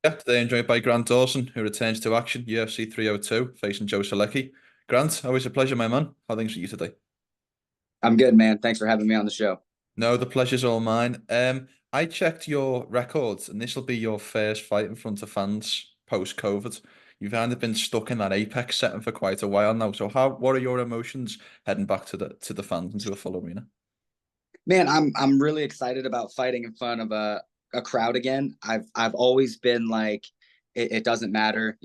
Yeah, today I'm joined by Grant Dawson, who returns to action, UFC 302, facing Joe Solecki. Grant, always a pleasure, my man. How things with you today? I'm good, man. Thanks for having me on the show. No, the pleasure's all mine. I checked your records, and this will be your first fight in front of fans post-COVID. You've kind of been stuck in that Apex setting for quite a while now. So what are your emotions heading back to the fans and to a full arena? Man, I'm really excited about fighting in front of a crowd again. I've always been like, it doesn't matter,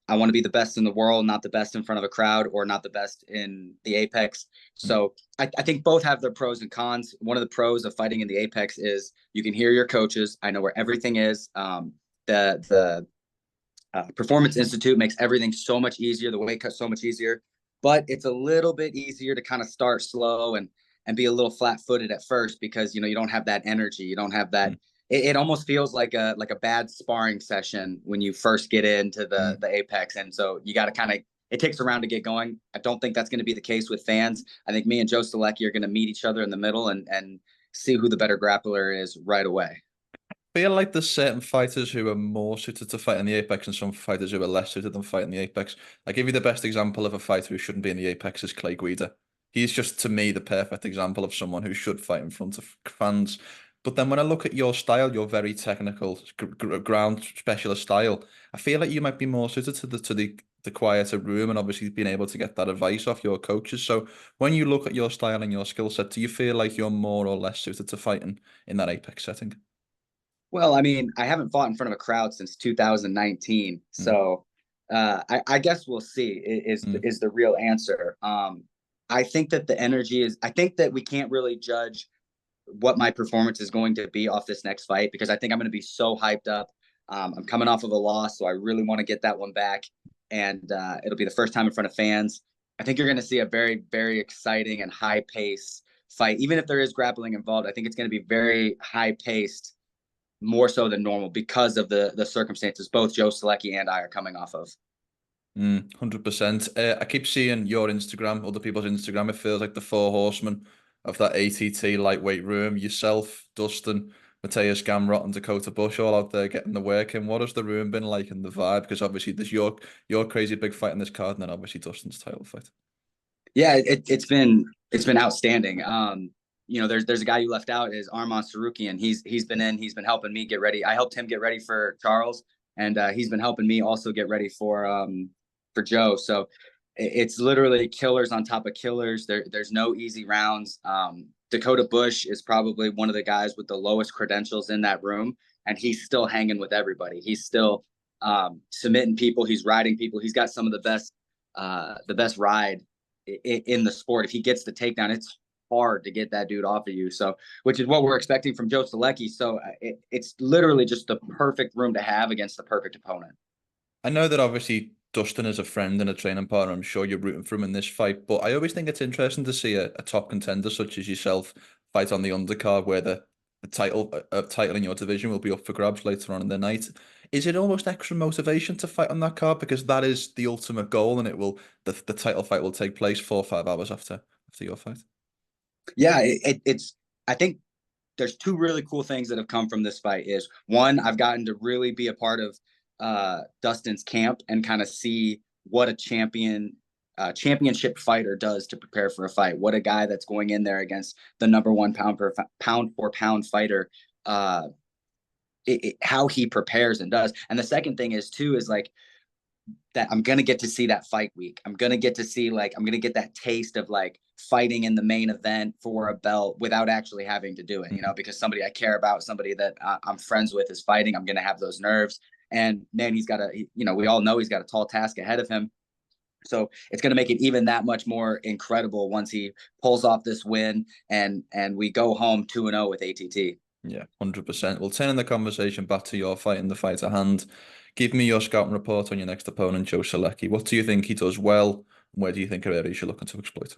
I want to be the best in the world, not the best in front of a crowd or not the best in the Apex. Mm. So I think both have their pros and cons. One of the pros of fighting in the Apex is you can hear your coaches. I know where everything is. The Performance Institute makes everything so much easier, the weight cut so much easier, but it's a little bit easier to kind of start slow and be a little flat footed at first because you don't have that energy, you don't have that. Mm. It almost feels like a bad sparring session when you first get into Mm. the Apex, and so you got to kind of. It takes around to get going. I don't think that's going to be the case with fans. I think me and Joe Solecki are going to meet each other in the middle and see who the better grappler is right away. Feel like there's certain fighters who are more suited to fight in the Apex and some fighters who are less suited than fight in the Apex. I give you the best example of a fighter who shouldn't be in the Apex is Clay Guida. He's just to me the perfect example of someone who should fight in front of fans. But then when I look at your style, your very technical ground specialist style, I feel like you might be more suited to the quieter room and obviously being able to get that advice off your coaches. So when you look at your style and your skill set, do you feel like you're more or less suited to fighting in that Apex setting? Well, I mean, I haven't fought in front of a crowd since 2019, Mm. so I guess we'll see. Mm. Is the real answer? I think that the energy is. I think that we can't really judge what my performance is going to be off this next fight because I think I'm going to be so hyped up. I'm coming off of a loss, so I really want to get that one back, and it'll be the first time in front of fans. I think you're going to see a very, very exciting and high pace fight, even if there is grappling involved. I think it's going to be very high paced more so than normal because of the circumstances both Joe Solecki and I are coming off of. 100%. I keep seeing your Instagram, other people's Instagram. It feels like the four horsemen of that ATT lightweight room. Yourself, Dustin, Mateus Gamrot, and Dakota Bush all out there getting the work in. What has the room been like in the vibe? Because obviously there's your crazy big fight in this card, and then obviously Dustin's title fight. Yeah, it's been outstanding. There's a guy you left out is Arman Sarukian. He's been helping me get ready. I helped him get ready for Charles, and he's been helping me also get ready for Joe. So it's literally killers on top of killers. There's no easy rounds. Dakota Bush is probably one of the guys with the lowest credentials in that room, and he's still hanging with everybody. He's still submitting people. He's riding people. He's got some of the best ride in the sport. If he gets the takedown, it's hard to get that dude off of you. So, which is what we're expecting from Joe Solecki. So it's literally just the perfect room to have against the perfect opponent. I know that obviously Dustin is a friend and a training partner. I'm sure you're rooting for him in this fight, but I always think it's interesting to see a top contender such as yourself fight on the undercard where the title in your division will be up for grabs later on in the night. Is it almost extra motivation to fight on that card because that is the ultimate goal and the title fight will take place 4 or 5 hours after your fight? Yeah, it's. I think there's two really cool things that have come from this fight. Is one, I've gotten to really be a part of Dustin's camp and kind of see what a championship fighter does to prepare for a fight. What a guy that's going in there against the number one pound for pound fighter. Uh, how he prepares and does. And the second thing is too is like that I'm gonna get to see that fight week. I'm gonna get to see I'm gonna get that taste of like fighting in the main event for a belt without actually having to do it. Because somebody I care about, somebody that I'm friends with is fighting. I'm gonna have those nerves. And man, we all know he's got a tall task ahead of him. So it's going to make it even that much more incredible once he pulls off this win and we go home 2-0 with ATT. Yeah, 100%. Well, turning the conversation back to your fight and the fight at hand, give me your scouting report on your next opponent, Joe Solecki. What do you think he does well? And where do you think are areas you're looking to exploit?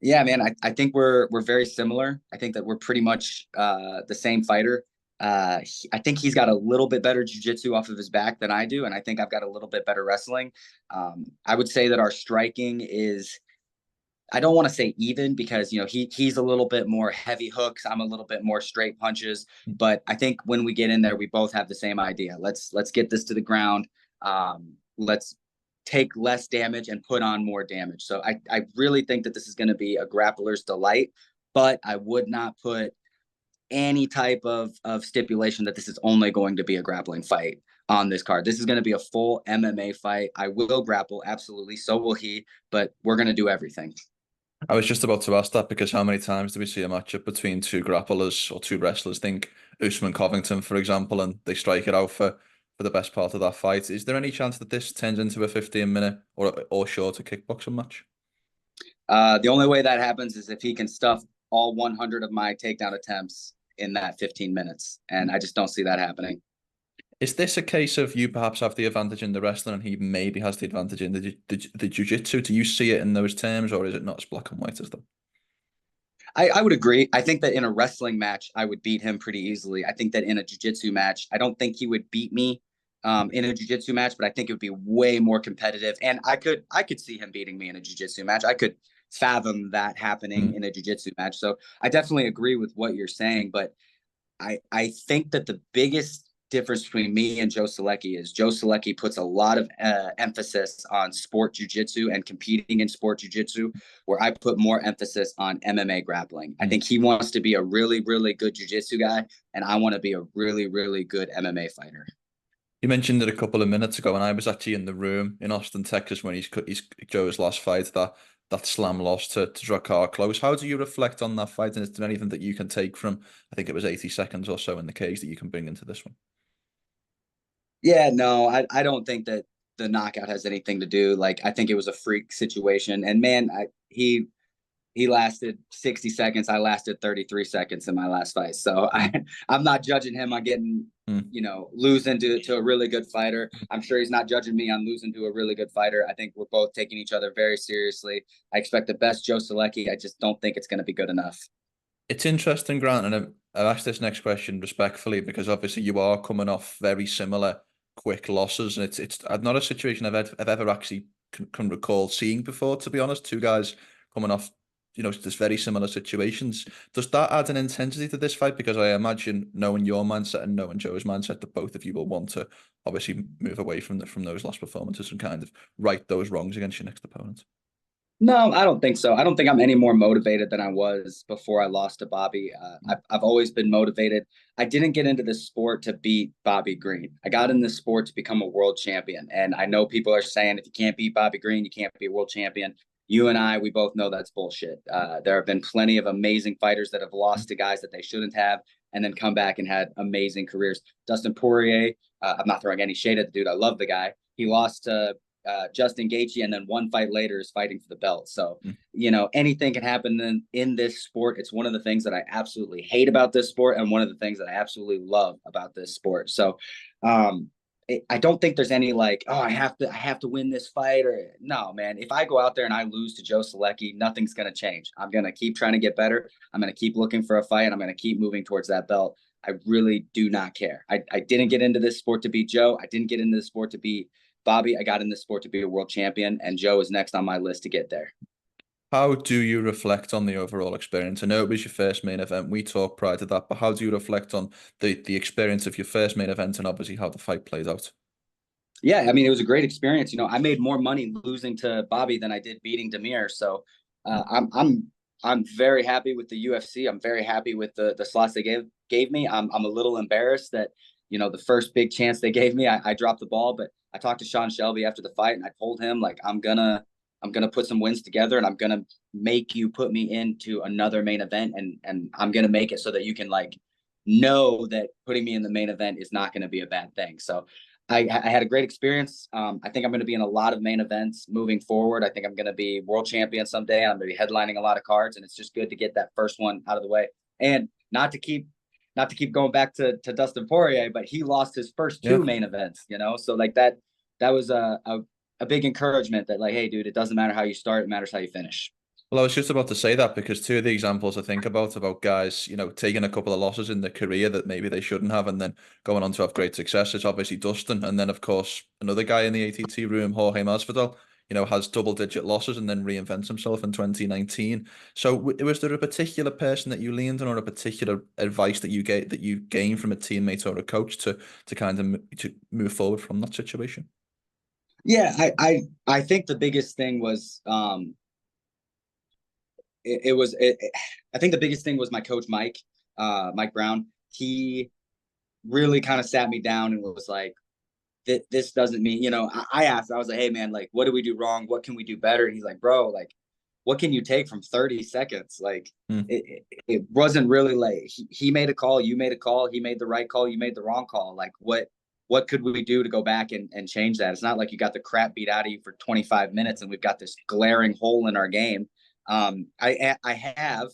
Yeah, man, I think we're very similar. I think that we're pretty much the same fighter. I think he's got a little bit better jujitsu off of his back than I do, and I think I've got a little bit better wrestling. I would say that our striking is I don't want to say even because he's a little bit more heavy hooks. I'm a little bit more straight punches. But I think when we get in there, we both have the same idea. Let's get this to the ground. Let's take less damage and put on more damage. So I really think that this is going to be a grappler's delight. But I would not put any type of stipulation that this is only going to be a grappling fight on this card. This is going to be a full MMA fight. I will grapple, absolutely. So will he. But we're going to do everything. I was just about to ask that because how many times do we see a matchup between two grapplers or two wrestlers? Think Usman Covington, for example, and they strike it out for the best part of that fight. Is there any chance that this turns into a 15-minute or shorter kickboxing match? The only way that happens is if he can stuff all 100 of my takedown attempts in that 15 minutes, and I just don't see that happening. Is this a case of you perhaps have the advantage in the wrestling and he maybe has the advantage in the jiu-jitsu? Do you see it in those terms, or is it not as black and white as them? I would agree. I think that in a wrestling match, I would beat him pretty easily. I think that in a jiu-jitsu match, I don't think he would beat me in a jiu-jitsu match, but I think it would be way more competitive. And I could see him beating me in a jiu-jitsu match. I could fathom that happening in a jiu-jitsu match. So I definitely agree with what you're saying, but I think that the biggest difference between me and Joe Solecki is Joe Solecki puts a lot of emphasis on sport jiu-jitsu and competing in sport jiu-jitsu, where I put more emphasis on MMA grappling. I think he wants to be a really, really good jiu-jitsu guy, and I want to be a really, really good MMA fighter. You mentioned it a couple of minutes ago, and I was actually in the room in Austin, Texas, when he's Joe's last fight, that slam loss to Drakkar Close. How do you reflect on that fight, and is there anything that you can take from, I think it was 80 seconds or so in the cage, that you can bring into this one? Yeah, no, I don't think that the knockout has anything to do. Like, I think it was a freak situation. And man, he lasted 60 seconds. I lasted 33 seconds in my last fight. So I'm not judging him on getting, losing to a really good fighter. I'm sure he's not judging me on losing to a really good fighter. I think we're both taking each other very seriously. I expect the best Joe Solecki. I just don't think it's going to be good enough. It's interesting, Grant, and I've asked this next question respectfully because obviously you are coming off very similar quick losses, and it's not a situation I've ever actually can recall seeing before, to be honest. Two guys coming off, just very similar situations. Does that add an intensity to this fight? Because I imagine, knowing your mindset and knowing Joe's mindset, that both of you will want to obviously move away from those last performances and kind of right those wrongs against your next opponent. No, I don't think so. I don't think I'm any more motivated than I was before I lost to Bobby. I've always been motivated. I didn't get into this sport to beat Bobby Green. I got in this sport to become a world champion. And I know people are saying if you can't beat Bobby Green, you can't be a world champion. You and I, we both know that's bullshit. There have been plenty of amazing fighters that have lost to guys that they shouldn't have and then come back and had amazing careers. Dustin Poirier, I'm not throwing any shade at the dude. I love the guy. He lost to Justin Gaethje, and then one fight later is fighting for the belt. So, anything can happen in this sport. It's one of the things that I absolutely hate about this sport, and one of the things that I absolutely love about this sport. So, I don't think there's any like, oh, I have to win this fight, or no, man. If I go out there and I lose to Joe Solecki, nothing's gonna change. I'm gonna keep trying to get better. I'm gonna keep looking for a fight, and I'm gonna keep moving towards that belt. I really do not care. I didn't get into this sport to beat Joe. I didn't get into this sport to beat Bobby. I got in this sport to be a world champion, and Joe is next on my list to get there. How do you reflect on the overall experience? I know it was your first main event. We talked prior to that, but how do you reflect on the experience of your first main event and obviously how the fight played out? Yeah, I mean, it was a great experience. I made more money losing to Bobby than I did beating Demir. So I'm very happy with the UFC. I'm very happy with the slots they gave me. I'm a little embarrassed that the first big chance they gave me, I dropped the ball. But I talked to Sean Shelby after the fight, and I told him, like, I'm gonna put some wins together, and I'm gonna make you put me into another main event, and I'm gonna make it so that you can like know that putting me in the main event is not gonna be a bad thing. So I had a great experience. I think I'm going to be in a lot of main events moving forward. I think I'm going to be world champion someday. I'm going to be headlining a lot of cards, and it's just good to get that first one out of the way. And not to keep going back to Dustin Poirier, but he lost his first two main events. So like that was a big encouragement that, like, hey, dude, it doesn't matter how you start; it matters how you finish. Well, I was just about to say that because two of the examples I think about guys, taking a couple of losses in their career that maybe they shouldn't have and then going on to have great success. It's obviously Dustin. And then, of course, another guy in the ATT room, Jorge Masvidal. has double-digit losses and then reinvents himself in 2019. So was there a particular person that you leaned on, or a particular advice that you gained from a teammate or a coach to kind of to move forward from that situation? Yeah, I think the biggest thing was I think the biggest thing was my coach Mike Brown. He really kind of sat me down and was like, this doesn't mean, I asked, I was like, hey man, like, what do we do wrong? What can we do better? And he's like, bro, like, what can you take from 30 seconds? Like, it wasn't really like he made a call, you made a call, he made the right call, you made the wrong call. Like, what could we do to go back and change that? It's not like you got the crap beat out of you for 25 minutes and we've got this glaring hole in our game. I have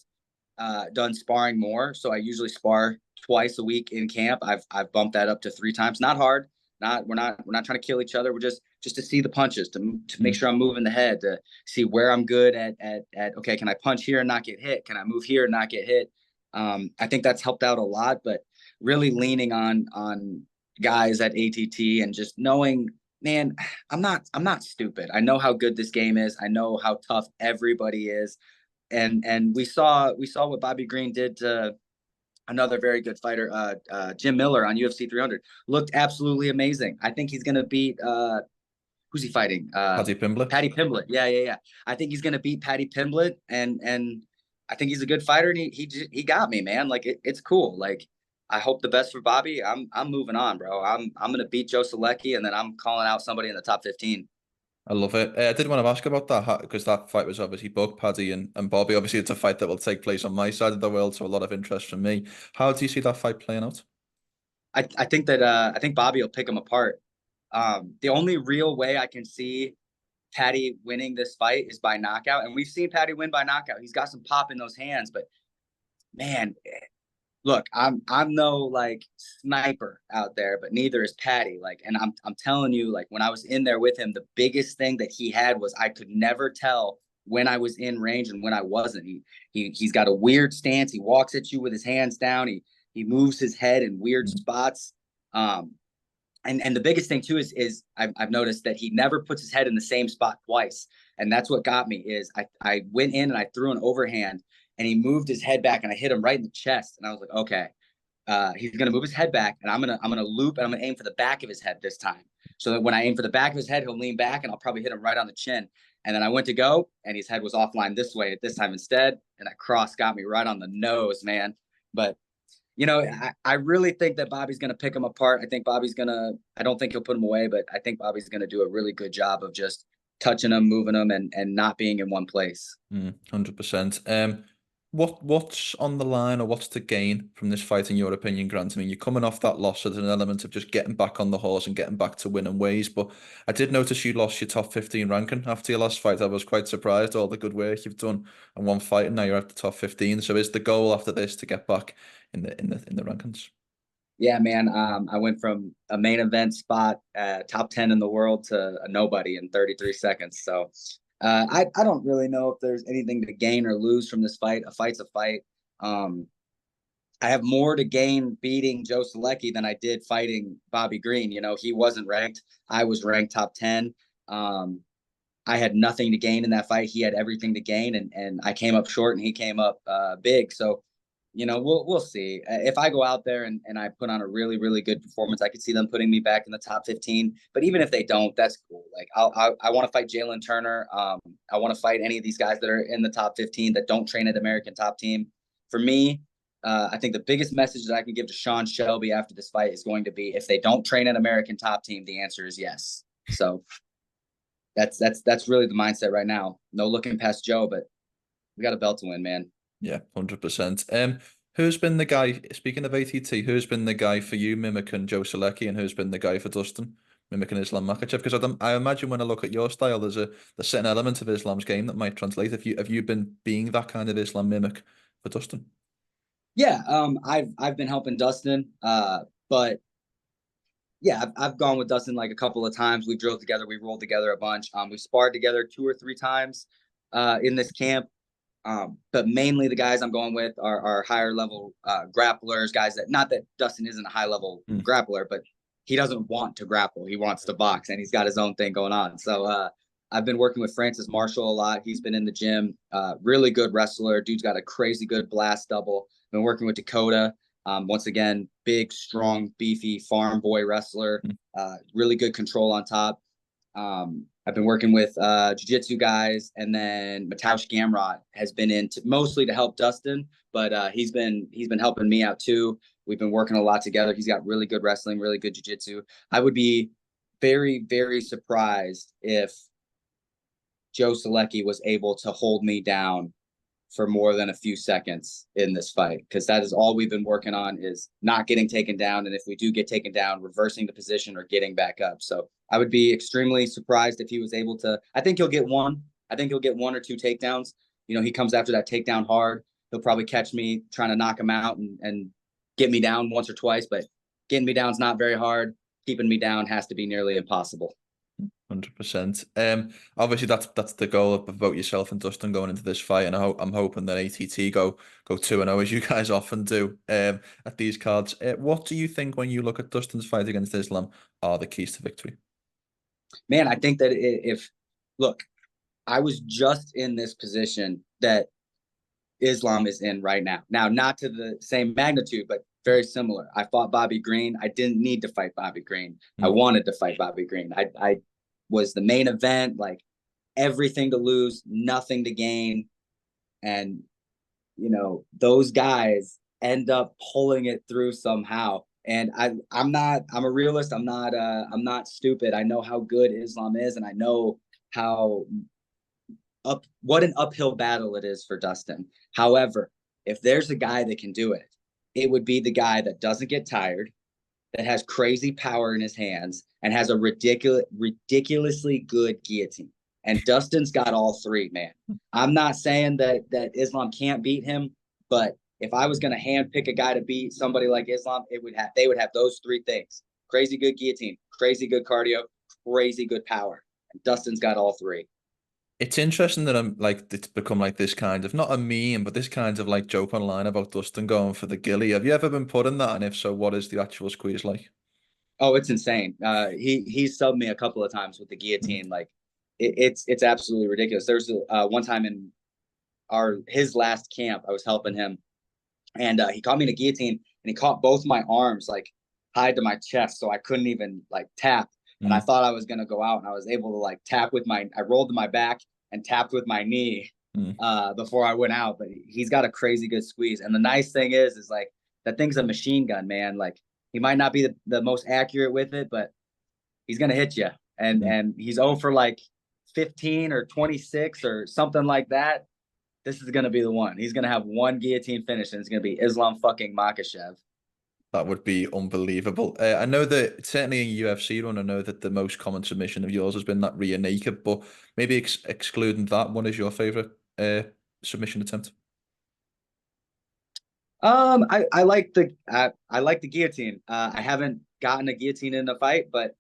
done sparring more, so I usually spar twice a week in camp. I've bumped that up to 3 times. Not hard. We're not trying to kill each other. We're just to see the punches, to make sure I'm moving the head, to see where I'm good at. Okay, can I punch here and not get hit? Can I move here and not get hit? I think that's helped out a lot, but really leaning on guys at ATT and just knowing, man, I'm not stupid. I know how good this game is. I know how tough everybody is. And we saw what Bobby Green did to another very good fighter, Jim Miller on UFC 300. Looked absolutely amazing. I think he's going to beat who's he fighting? Paddy Pimblett. Paddy Pimblett. Yeah. I think he's going to beat Paddy Pimblett, and I think he's a good fighter, and he got me, man. Like it's cool. Like I hope the best for Bobby. I'm moving on, bro. I'm going to beat Joe Solecki, and then I'm calling out somebody in the top 15. I love it. I did want to ask about that because that fight was obviously both Paddy and Bobby. Obviously, it's a fight that will take place on my side of the world, so a lot of interest from me. How do you see that fight playing out? I think that I think Bobby will pick him apart. The only real way I can see Paddy winning this fight is by knockout, and we've seen Paddy win by knockout. He's got some pop in those hands, but man, look, I'm no like sniper out there, but neither is Paddy. Like, and I'm telling you, like when I was in there with him, the biggest thing that he had was I could never tell when I was in range and when I wasn't. He's got a weird stance. He walks at you with his hands down. He moves his head in weird spots. And the biggest thing too is I've noticed that he never puts his head in the same spot twice. And that's what got me is I went in and I threw an overhand and he moved his head back and I hit him right in the chest. And I was like, okay, he's going to move his head back and I'm going to loop and I'm going to aim for the back of his head this time. So that when I aim for the back of his head, he'll lean back and I'll probably hit him right on the chin. And then I went to go and his head was offline this way at this time instead. And that cross got me right on the nose, man. But I really think that Bobby's going to pick him apart. I think I don't think he'll put him away, but I think Bobby's going to do a really good job of just touching him, moving him, and not being in one place. 100%. What's on the line, or what's to gain from this fight, in your opinion, Grant? I mean, you're coming off that loss, so there's an element of just getting back on the horse and getting back to winning ways. But I did notice you lost your top 15 ranking after your last fight. I was quite surprised, all the good work you've done in one fight, and now you're at the top 15. So is the goal after this to get back in the rankings? Yeah, man. I went from a main event spot, top 10 in the world, to a nobody in 33 seconds. So I don't really know if there's anything to gain or lose from this fight. A fight's a fight. I have more to gain beating Joe Solecki than I did fighting Bobby Green. He wasn't ranked. I was ranked top 10. I had nothing to gain in that fight. He had everything to gain, and I came up short and he came up big. So, we'll see. If I go out there and I put on a really, really good performance, I could see them putting me back in the top 15. But even if they don't, that's cool. Like I want to fight Jalen Turner. I want to fight any of these guys that are in the top 15 that don't train at American Top Team. For me, I think the biggest message that I can give to Sean Shelby after this fight is going to be, if they don't train at American Top Team, the answer is yes. So that's really the mindset right now. No looking past Joe, but we got a belt to win, man. Yeah, 100%. Who's been the guy, speaking of ATT, who's been the guy for you mimicking Joe Solecki, and who's been the guy for Dustin mimicking Islam Makhachev? Because I imagine when I look at your style, there's a certain element of Islam's game that might translate. Have you been being that kind of Islam mimic for Dustin? Yeah, I've been helping Dustin, but yeah, I've gone with Dustin like a couple of times. We've drilled together, we rolled together a bunch. We sparred together 2 or 3 times in this camp. But mainly the guys I'm going with are higher level grapplers, guys that, not that Dustin isn't a high level grappler, but he doesn't want to grapple. He wants to box, and he's got his own thing going on. So I've been working with Francis Marshall a lot. He's been in the gym. Really good wrestler. Dude's got a crazy good blast double. Been working with Dakota. Once again, big, strong, beefy farm boy wrestler. Really good control on top. I've been working with jiu-jitsu guys, and then Mateusz Gamrot has been in mostly to help Dustin, but he's been helping me out too. We've been working a lot together. He's got really good wrestling, really good jiu-jitsu. I would be very, very surprised if Joe Solecki was able to hold me down for more than a few seconds in this fight, because that is all we've been working on, is not getting taken down, and if we do get taken down, reversing the position or getting back up. So I would be extremely surprised if he was able to. I think he'll get one. I think he'll get 1 or 2 takedowns. You know, he comes after that takedown hard. He'll probably catch me trying to knock him out and get me down once or twice, but getting me down is not very hard. Keeping me down has to be nearly impossible. 100%. Obviously that's the goal of both yourself and Dustin going into this fight, and I'm hoping that ATT go 2-0 as you guys often do at these cards. What do you think when you look at Dustin's fight against Islam are the keys to victory? Man, I think that if look, I was just in this position that Islam is in right now. Now, not to the same magnitude, but very similar. I fought Bobby Green. I didn't need to fight Bobby Green. I wanted to fight Bobby Green. I was the main event, like everything to lose, nothing to gain. And, you know, those guys end up pulling it through somehow. And I'm a realist. I'm not stupid. I know how good Islam is, and I know how what an uphill battle it is for Dustin. However, if there's a guy that can do it, it would be the guy that doesn't get tired, that has crazy power in his hands, and has a ridiculously good guillotine. And Dustin's got all three, man. I'm not saying that Islam can't beat him, but if I was going to hand pick a guy to beat somebody like Islam, they would have those three things: crazy good guillotine, crazy good cardio, crazy good power. And Dustin's got all three. It's interesting that it's become like this kind of, not a meme, but this kind of like joke online about Dustin going for the gilly. Have you ever been put in that? And if so, what is the actual squeeze like? Oh, it's insane. He subbed me a couple of times with the guillotine. Like it's absolutely ridiculous. There's one time in his last camp, I was helping him, and he caught me in a guillotine, and he caught both my arms like tied to my chest, so I couldn't even like tap. And I thought I was gonna go out, and I was able to like tap with I rolled to my back and tapped with my knee before I went out. But he's got a crazy good squeeze. And the nice thing is like that thing's a machine gun, man. Like he might not be the most accurate with it, but he's gonna hit you. And he's 0 for like 15 or 26 or something like that. This is gonna be the one. He's gonna have one guillotine finish, and it's gonna be Islam fucking Makhachev. That would be unbelievable. I know that certainly in UFC run, I know that the most common submission of yours has been that rear naked, but maybe excluding that, one is your favorite submission attempt? I like the guillotine. I haven't gotten a guillotine in a fight, but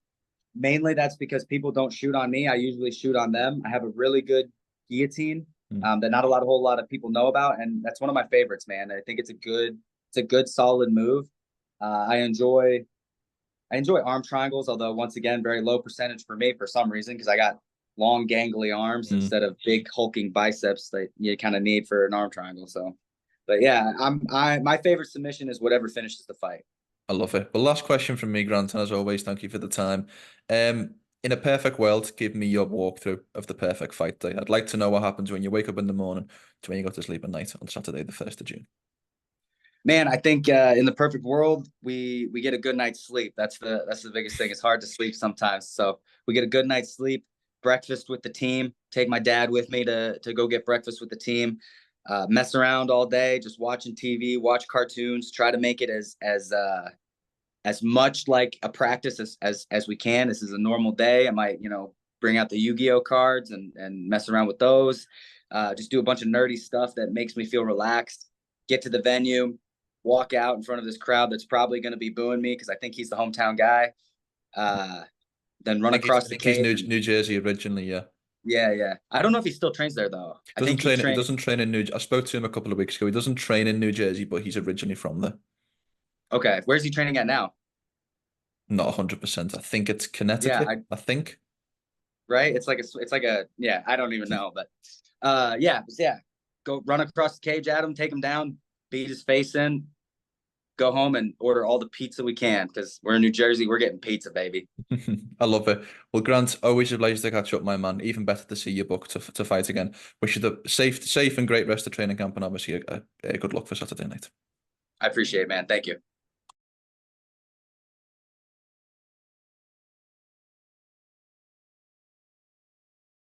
mainly that's because people don't shoot on me. I usually shoot on them. I have a really good guillotine that not a whole lot of people know about, and that's one of my favorites, man. I think it's a good solid move. I enjoy arm triangles, although once again, very low percentage for me for some reason, because I got long gangly arms instead of big hulking biceps that you kind of need for an arm triangle. So, but yeah, my favorite submission is whatever finishes the fight. I love it. Well, last question from me, Grant, and as always, thank you for the time. In a perfect world, give me your walkthrough of the perfect fight day. I'd like to know what happens when you wake up in the morning to when you go to sleep at night on Saturday, the 1st of June. Man, I think in the perfect world, we get a good night's sleep. That's the biggest thing. It's hard to sleep sometimes, so we get a good night's sleep. Breakfast with the team. Take my dad with me to go get breakfast with the team. Mess around all day, just watching TV, watch cartoons. Try to make it as much like a practice as we can. This is a normal day. I might bring out the Yu-Gi-Oh cards and mess around with those. Just do a bunch of nerdy stuff that makes me feel relaxed. Get to the venue. Walk out in front of this crowd that's probably going to be booing me because I think he's the hometown guy. Then run across the cage. He's New Jersey originally, yeah. Yeah. I don't know if he still trains there though. He doesn't train in New. I spoke to him a couple of weeks ago. He doesn't train in New Jersey, but he's originally from there. Okay, where's he training at now? Not 100%. I think it's Connecticut. Yeah, I think. right? It's like a yeah. I don't even know, but yeah, go run across the cage at him, take him down, beat his face in, go home and order all the pizza we can because we're in New Jersey. We're getting pizza, baby. I love it. Well, Grant, always a pleasure to catch up, my man. Even better to see you booked to fight again. Wish you the safe and great rest of training camp, and obviously a good luck for Saturday night. I appreciate it, man. Thank you.